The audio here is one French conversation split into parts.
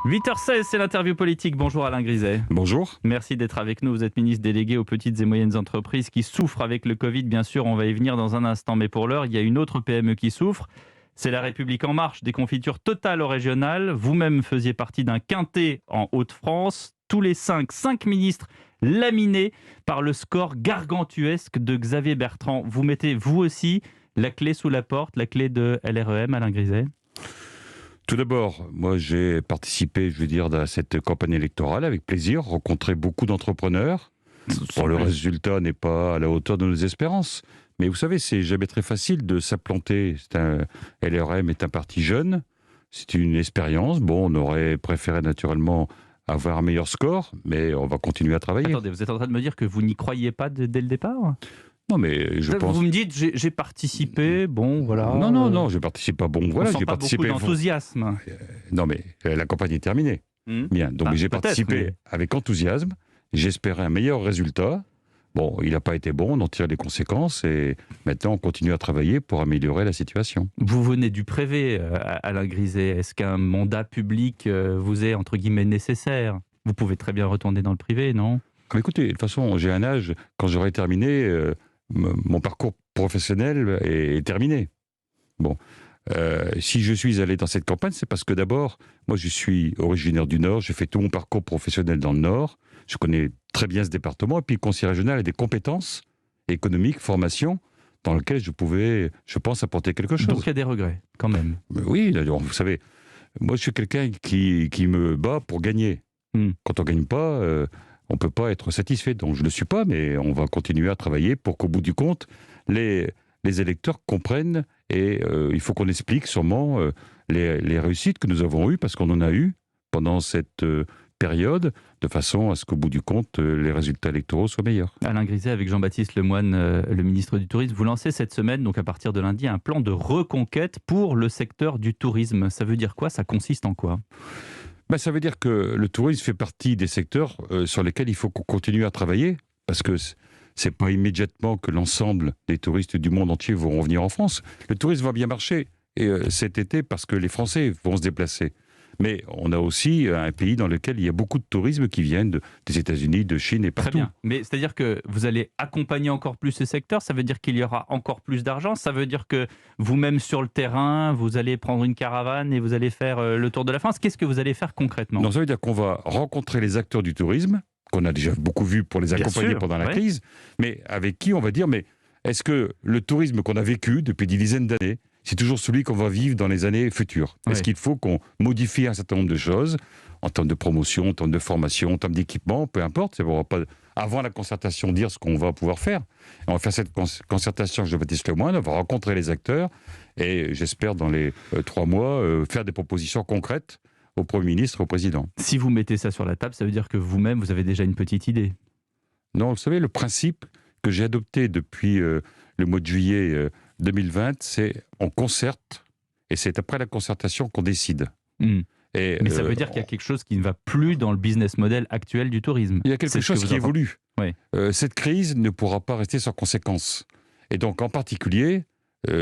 8h16, c'est l'interview politique. Bonjour Alain Griset. Bonjour. Merci d'être avec nous. Vous êtes ministre délégué aux petites et moyennes entreprises qui souffrent avec le Covid. Bien sûr, on va y venir dans un instant. Mais pour l'heure, il y a une autre PME qui souffre. C'est La République En Marche, des confitures totales au régional. Vous-même faisiez partie d'un quintet en Hauts-de-France. Tous les cinq ministres laminés par le score gargantuesque de Xavier Bertrand. Vous mettez, vous aussi, la clé sous la porte, la clé de LREM, Alain Griset? Tout d'abord, moi j'ai participé, à cette campagne électorale avec plaisir, rencontré beaucoup d'entrepreneurs. Bon, le résultat n'est pas à la hauteur de nos espérances. Mais vous savez, c'est jamais très facile de s'implanter. LREM est un parti jeune, c'est une expérience. Bon, on aurait préféré naturellement avoir un meilleur score, mais on va continuer à travailler. Attendez, vous êtes en train de me dire que vous n'y croyez pas dès le départ? Non, mais je pense... Vous me dites, j'ai participé, bon, voilà. Non, je participe pas, bon, voilà, j'ai participé... beaucoup d'enthousiasme. Non, mais la campagne est terminée. Bien, donc j'ai participé avec enthousiasme, j'espérais un meilleur résultat. Bon, il n'a pas été bon, on en tire les conséquences et maintenant on continue à travailler pour améliorer la situation. Vous venez du privé, Alain Griset. Est-ce qu'un mandat public vous est, entre guillemets, nécessaire? Vous pouvez très bien retourner dans le privé, non? Écoutez, de toute façon, j'ai un âge, quand j'aurai terminé... mon parcours professionnel est terminé. Bon, si je suis allé dans cette campagne, c'est parce que d'abord, moi je suis originaire du Nord, j'ai fait tout mon parcours professionnel dans le Nord, je connais très bien ce département, et puis le conseiller régional a des compétences économiques, formation, dans lesquelles je pouvais, je pense, apporter quelque chose. Donc il y a des regrets, quand même. Oui, vous savez, moi je suis quelqu'un qui me bat pour gagner. Quand on ne gagne pas... on ne peut pas être satisfait, donc je ne le suis pas, mais on va continuer à travailler pour qu'au bout du compte, les électeurs comprennent et il faut qu'on explique sûrement les réussites que nous avons eues, parce qu'on en a eu pendant cette période, de façon à ce qu'au bout du compte, les résultats électoraux soient meilleurs. Alain Griset, avec Jean-Baptiste Lemoyne, le ministre du Tourisme, vous lancez cette semaine, donc à partir de lundi, un plan de reconquête pour le secteur du tourisme. Ça veut dire quoi? Ça consiste en quoi? Ça veut dire que le tourisme fait partie des secteurs sur lesquels il faut qu'on continue à travailler, parce que c'est pas immédiatement que l'ensemble des touristes du monde entier vont revenir en France. Le tourisme va bien marcher cet été parce que les Français vont se déplacer. Mais on a aussi un pays dans lequel il y a beaucoup de tourisme qui viennent des États-Unis, de Chine et partout. Très bien. Mais c'est-à-dire que vous allez accompagner encore plus ce secteur, ça veut dire qu'il y aura encore plus d'argent, ça veut dire que vous-même sur le terrain, vous allez prendre une caravane et vous allez faire le tour de la France. Qu'est-ce que vous allez faire concrètement? Non, ça veut dire qu'on va rencontrer les acteurs du tourisme, qu'on a déjà beaucoup vus pour les accompagner pendant la crise, mais avec qui on va dire, mais est-ce que le tourisme qu'on a vécu depuis des dizaines d'années, c'est toujours celui qu'on va vivre dans les années futures? Est-ce qu'il faut qu'on modifie un certain nombre de choses, en termes de promotion, en termes de formation, en termes d'équipement, peu importe, on va pas, avant la concertation, dire ce qu'on va pouvoir faire. Et on va faire cette concertation avec Jean-Baptiste Lemoyne, on va rencontrer les acteurs, et j'espère dans les 3 mois, faire des propositions concrètes au Premier ministre et au Président. Si vous mettez ça sur la table, ça veut dire que vous-même, vous avez déjà une petite idée? Non, vous savez, le principe que j'ai adopté depuis le mois de juillet 2020, c'est on concerte, et c'est après la concertation qu'on décide. Mais ça veut dire qu'il y a quelque chose qui ne va plus dans le business model actuel du tourisme. Il y a quelque chose qui évolue. Cette crise ne pourra pas rester sans conséquences. Et donc, en particulier,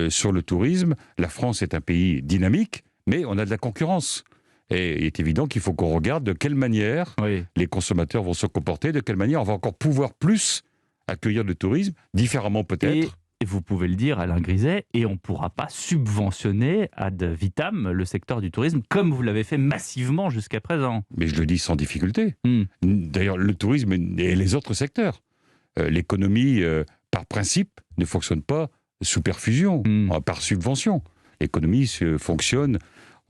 sur le tourisme, la France est un pays dynamique, mais on a de la concurrence. Et il est évident qu'il faut qu'on regarde de quelle manière les consommateurs vont se comporter, de quelle manière on va encore pouvoir plus accueillir le tourisme, différemment peut-être. Et vous pouvez le dire, Alain Griset, et on ne pourra pas subventionner ad vitam le secteur du tourisme comme vous l'avez fait massivement jusqu'à présent. Mais je le dis sans difficulté. D'ailleurs, le tourisme et les autres secteurs. L'économie, par principe, ne fonctionne pas sous perfusion, par subvention. L'économie fonctionne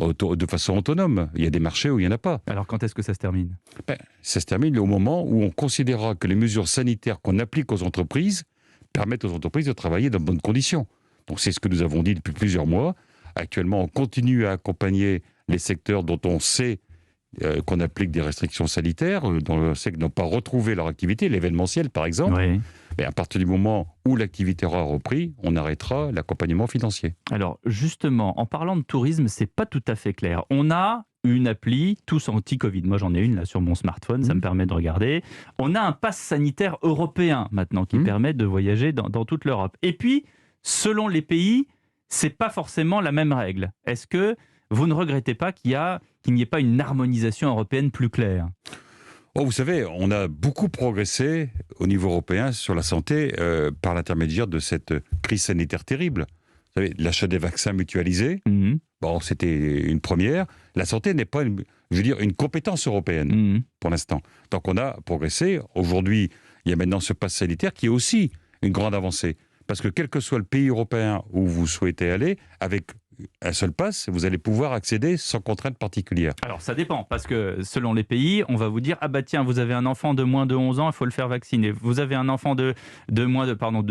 de façon autonome. Il y a des marchés où il n'y en a pas. Alors quand est-ce que ça se termine? Ça se termine au moment où on considérera que les mesures sanitaires qu'on applique aux entreprises permettent aux entreprises de travailler dans de bonnes conditions. Donc c'est ce que nous avons dit depuis plusieurs mois. Actuellement, on continue à accompagner les secteurs dont on sait qu'on applique des restrictions sanitaires, dont on sait qu'ils n'ont pas retrouvé leur activité, l'événementiel par exemple. Mais à partir du moment où l'activité aura repris, on arrêtera l'accompagnement financier. Alors justement, en parlant de tourisme, c'est pas tout à fait clair. On a une appli, tous anti-Covid. Moi, j'en ai une là sur mon smartphone, ça me permet de regarder. On a un pass sanitaire européen maintenant qui permet de voyager dans toute l'Europe. Et puis, selon les pays, c'est pas forcément la même règle. Est-ce que vous ne regrettez pas qu'il y qu'il n'y ait pas une harmonisation européenne plus claire? Oh, vous savez, on a beaucoup progressé au niveau européen sur la santé par l'intermédiaire de cette crise sanitaire terrible. Vous savez, l'achat des vaccins mutualisés, bon, c'était une première. La santé n'est pas, une compétence européenne pour l'instant. Donc on a progressé. Aujourd'hui, il y a maintenant ce pass sanitaire qui est aussi une grande avancée. Parce que quel que soit le pays européen où vous souhaitez aller, avec un seul pass, vous allez pouvoir accéder sans contrainte particulière. Alors ça dépend, parce que selon les pays, on va vous dire, ah bah tiens, vous avez un enfant de moins de 11 ans, il faut le faire vacciner. Vous avez un enfant de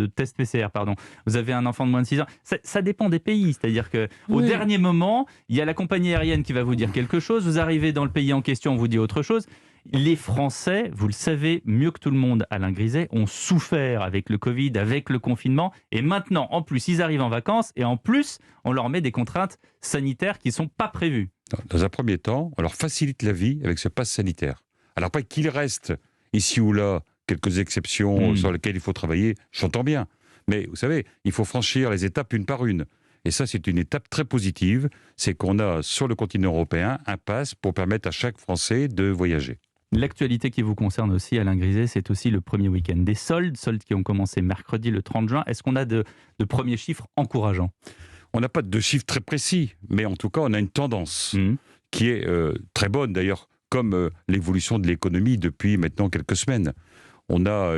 test PCR, pardon. Vous avez un enfant de moins de 6 ans. Ça dépend des pays, c'est-à-dire qu'au dernier moment, il y a la compagnie aérienne qui va vous dire quelque chose, vous arrivez dans le pays en question, on vous dit autre chose. Les Français, vous le savez mieux que tout le monde, Alain Griset, ont souffert avec le Covid, avec le confinement. Et maintenant, en plus, ils arrivent en vacances et en plus, on leur met des contraintes sanitaires qui ne sont pas prévues. Dans un premier temps, on leur facilite la vie avec ce pass sanitaire. Alors après qu'il reste ici ou là quelques exceptions sur lesquelles il faut travailler, j'entends bien. Mais vous savez, il faut franchir les étapes une par une. Et ça, c'est une étape très positive. C'est qu'on a sur le continent européen un pass pour permettre à chaque Français de voyager. L'actualité qui vous concerne aussi, Alain Griset, c'est aussi le premier week-end des soldes qui ont commencé mercredi le 30 juin. Est-ce qu'on a de premiers chiffres encourageants? On n'a pas de chiffres très précis, mais en tout cas, on a une tendance qui est très bonne d'ailleurs, comme l'évolution de l'économie depuis maintenant quelques semaines. On a,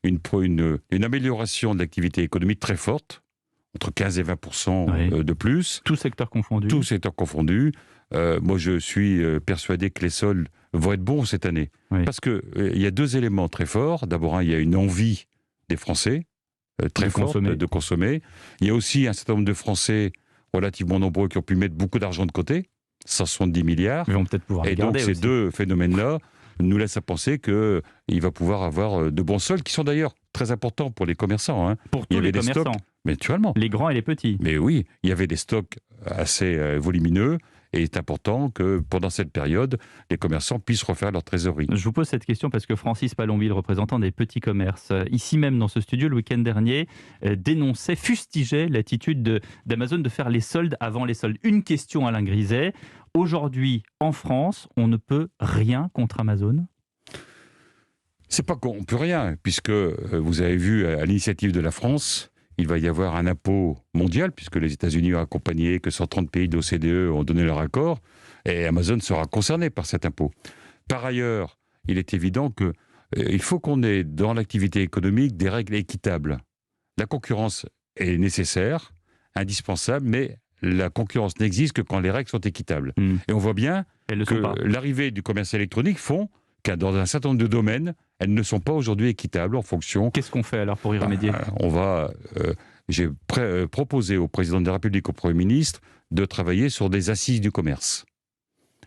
une amélioration de l'activité économique très forte, entre 15 et 20% de plus. Tout secteur confondu. Tout secteur confondu. Moi, je suis persuadé que les soldes vont être bons cette année. Parce qu'il y a deux éléments très forts. D'abord, il y a une envie des Français très forte de consommer. Il y a aussi un certain nombre de Français relativement nombreux qui ont pu mettre beaucoup d'argent de côté, 170 milliards. Ils vont peut-être pouvoir et donc ces deux phénomènes-là nous laissent à penser qu'il va pouvoir avoir de bons soldes, qui sont d'ailleurs très importants pour les commerçants. Pour tous les commerçants. Stocks, mais naturellement. Les grands et les petits. Mais oui, il y avait des stocks assez volumineux. Et il est important que pendant cette période, les commerçants puissent refaire leur trésorerie. Je vous pose cette question parce que Francis Palombi, le représentant des petits commerces, ici même dans ce studio le week-end dernier, fustigeait l'attitude d'Amazon de faire les soldes avant les soldes. Une question, Alain Griset. Aujourd'hui, en France, on ne peut rien contre Amazon? C'est pas qu'on ne peut rien, puisque vous avez vu à l'initiative de la France, il va y avoir un impôt mondial, puisque les États-Unis ont accompagné, que 130 pays de l'OCDE ont donné leur accord, et Amazon sera concerné par cet impôt. Par ailleurs, il est évident qu'il faut qu'on ait dans l'activité économique des règles équitables. La concurrence est nécessaire, indispensable, mais la concurrence n'existe que quand les règles sont équitables. Et on voit bien que l'arrivée du commerce électronique font qu'à dans un certain nombre de domaines, elles ne sont pas aujourd'hui équitables en fonction... Qu'est-ce qu'on fait alors pour y remédier? J'ai proposé au président de la République, au Premier ministre, de travailler sur des assises du commerce.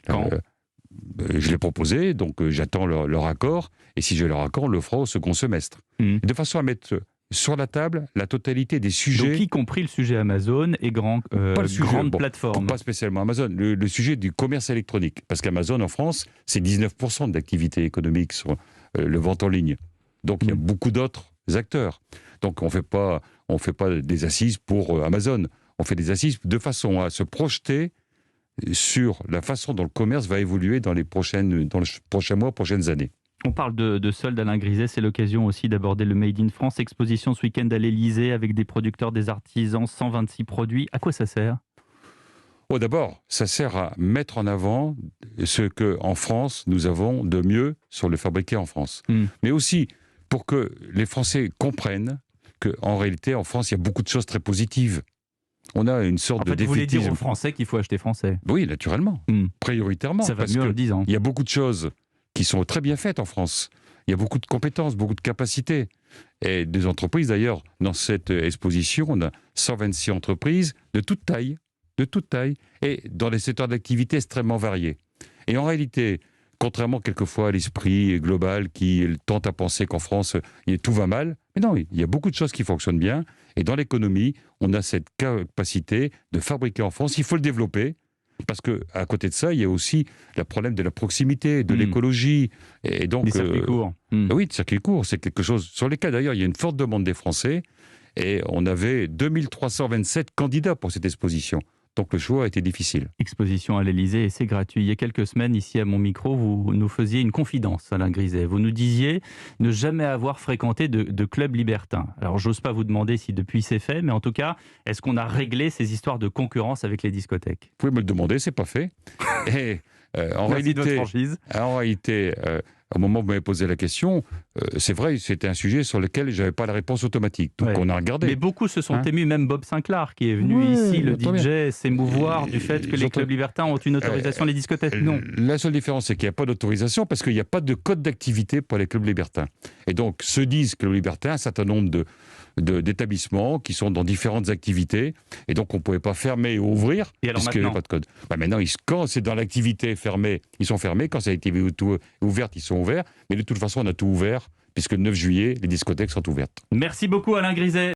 Je l'ai proposé, donc j'attends leur accord, et si j'ai leur accord, on le fera au second semestre. De façon à mettre sur la table la totalité des sujets... Donc y compris le sujet Amazon et grande plateforme. Pas spécialement Amazon, le sujet du commerce électronique. Parce qu'Amazon en France, c'est 19% de l'activité économique sur le vente en ligne. Donc il y a beaucoup d'autres acteurs. Donc on ne fait pas des assises pour Amazon. On fait des assises de façon à se projeter sur la façon dont le commerce va évoluer dans les prochains mois, prochaines années. On parle de soldes, Alain Griset, c'est l'occasion aussi d'aborder le Made in France. Exposition ce week-end à l'Elysée avec des producteurs, des artisans, 126 produits. À quoi ça sert? D'abord, ça sert à mettre en avant ce qu'en France, nous avons de mieux sur le fabriqué en France. Mais aussi pour que les Français comprennent qu'en réalité, en France, il y a beaucoup de choses très positives. On a une sorte de défaitisme. Vous voulez dire aux Français qu'il faut acheter français? Oui, naturellement, prioritairement. Ça va mieux en le disant. Il y a beaucoup de choses qui sont très bien faites en France. Il y a beaucoup de compétences, beaucoup de capacités. Et des entreprises, d'ailleurs, dans cette exposition, on a 126 entreprises de toute taille, et dans des secteurs d'activité extrêmement variés. Et en réalité, contrairement quelquefois à l'esprit global qui tente à penser qu'en France, tout va mal, mais non, il y a beaucoup de choses qui fonctionnent bien. Et dans l'économie, on a cette capacité de fabriquer en France. Il faut le développer. Parce qu'à côté de ça, il y a aussi le problème de la proximité, de l'écologie. Et donc, des circuits courts. Oui, des circuits courts. C'est quelque chose sur lesquels, d'ailleurs, il y a une forte demande des Français. Et on avait 2327 candidats pour cette exposition. Donc le choix a été difficile. Exposition à l'Élysée et c'est gratuit. Il y a quelques semaines, ici à mon micro, vous nous faisiez une confidence, Alain Griset. Vous nous disiez ne jamais avoir fréquenté de club libertin. Alors j'ose pas vous demander si depuis c'est fait, mais en tout cas, est-ce qu'on a réglé ces histoires de concurrence avec les discothèques ? Vous pouvez me le demander, c'est pas fait. Et en réalité, au moment où vous m'avez posé la question, c'est vrai, c'était un sujet sur lequel je n'avais pas la réponse automatique. Donc on a regardé. Mais beaucoup se sont émus, même Bob Sinclair, qui est venu ici, le DJ, s'émouvoir du fait que les clubs libertins ont une autorisation, les discothèques non. La seule différence, c'est qu'il n'y a pas d'autorisation parce qu'il n'y a pas de code d'activité pour les clubs libertins. Et donc, se disent clubs libertins un certain nombre d'établissements qui sont dans différentes activités. Et donc, on ne pouvait pas fermer ou ouvrir puisqu'il n'y avait pas de code. Maintenant, quand c'est dans l'activité fermée, ils sont fermés. Quand c'est l'activité ouverte, ils sont ouverts. Mais de toute façon, on a tout ouvert puisque le 9 juillet, les discothèques sont ouvertes. Merci beaucoup Alain Griset.